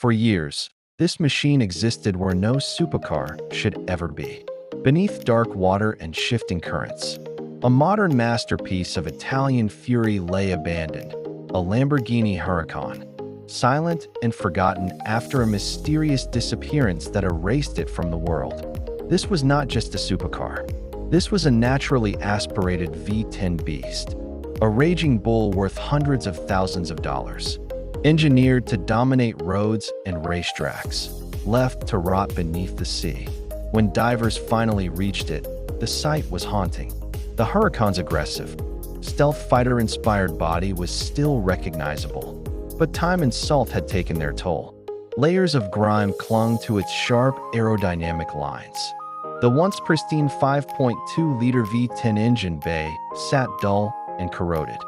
For years, this machine existed where no supercar should ever be. Beneath dark water and shifting currents, a modern masterpiece of Italian fury lay abandoned, a Lamborghini Huracán, silent and forgotten after a mysterious disappearance that erased it from the world. This was not just a supercar. This was a naturally aspirated V10 beast, a raging bull worth hundreds of thousands of dollars, engineered to dominate roads and racetracks, left to rot beneath the sea. When divers finally reached it, the sight was haunting. The Huracán's aggressive, stealth fighter-inspired body was still recognizable, but time and salt had taken their toll. Layers of grime clung to its sharp aerodynamic lines. The once pristine 5.2-liter V10 engine bay sat dull and corroded.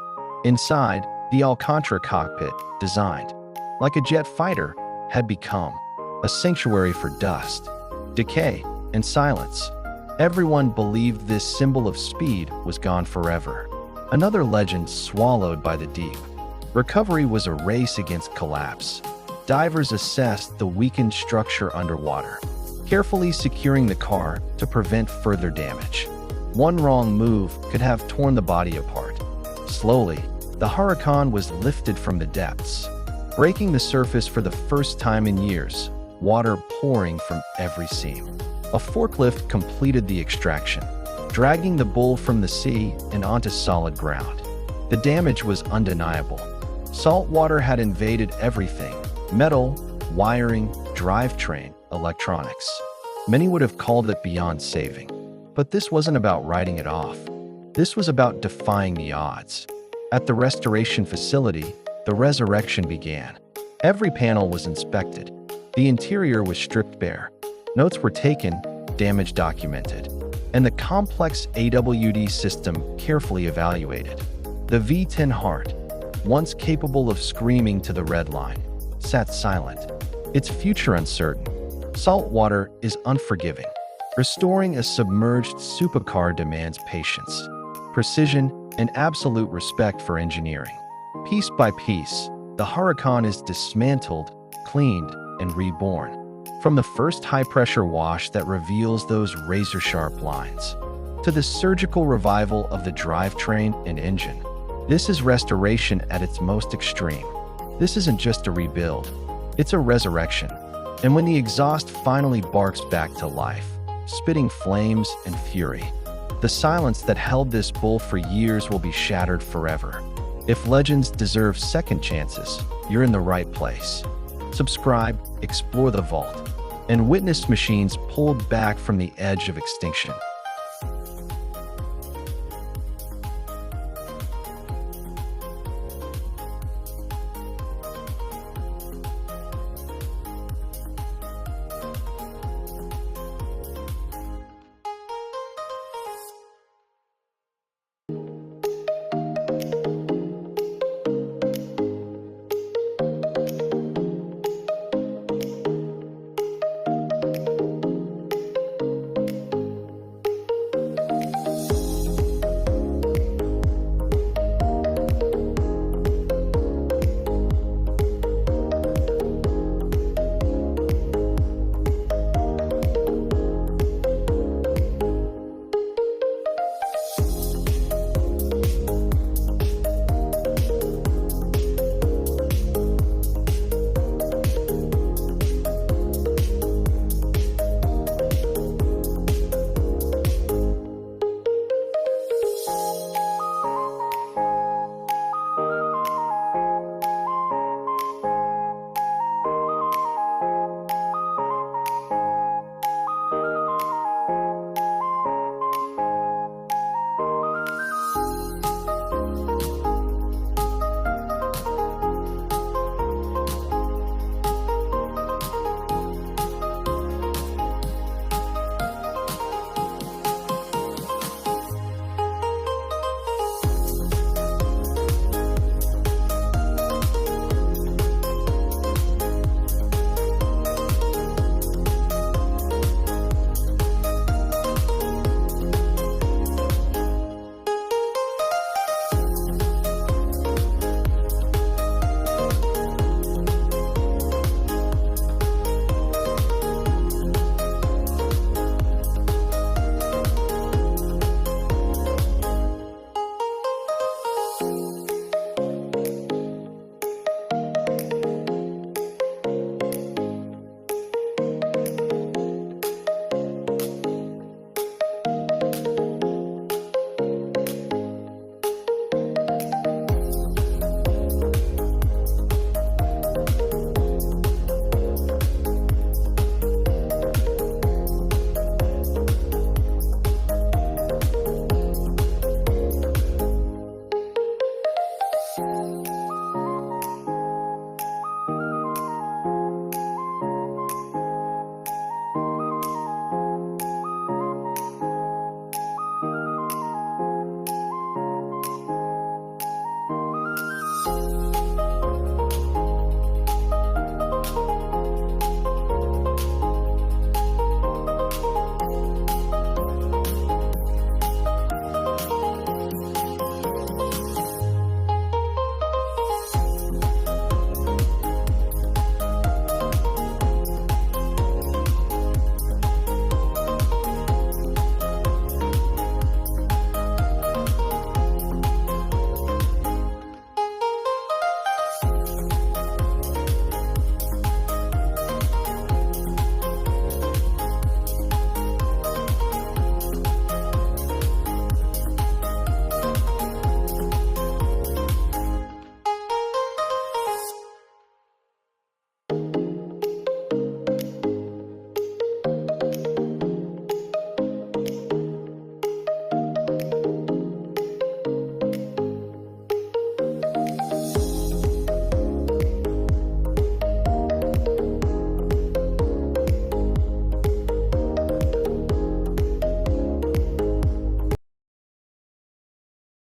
Inside, the Alcantara cockpit, designed like a jet fighter, had become a sanctuary for dust, decay, and silence. Everyone believed this symbol of speed was gone forever. Another legend swallowed by the deep. Recovery was a race against collapse. Divers assessed the weakened structure underwater, carefully securing the car to prevent further damage. One wrong move could have torn the body apart. Slowly, the Huracán was lifted from the depths, breaking the surface for the first time in years, water pouring from every seam. A forklift completed the extraction, dragging the bull from the sea and onto solid ground. The damage was undeniable. Saltwater had invaded everything: metal, wiring, drivetrain, electronics. Many would have called it beyond saving. But this wasn't about writing it off. This was about defying the odds. At the restoration facility, the resurrection began. Every panel was inspected. The interior was stripped bare. Notes were taken, damage documented, and the complex AWD system carefully evaluated. The V10 heart, once capable of screaming to the red line, sat silent, its future uncertain. Saltwater is unforgiving. Restoring a submerged supercar demands patience, precision, and absolute respect for engineering. Piece by piece, the Huracán is dismantled, cleaned, and reborn. From the first high-pressure wash that reveals those razor-sharp lines, to the surgical revival of the drivetrain and engine, this is restoration at its most extreme. This isn't just a rebuild, it's a resurrection. And when the exhaust finally barks back to life, spitting flames and fury, the silence that held this bull for years will be shattered forever. If legends deserve second chances, you're in the right place. Subscribe, explore the vault, and witness machines pulled back from the edge of extinction.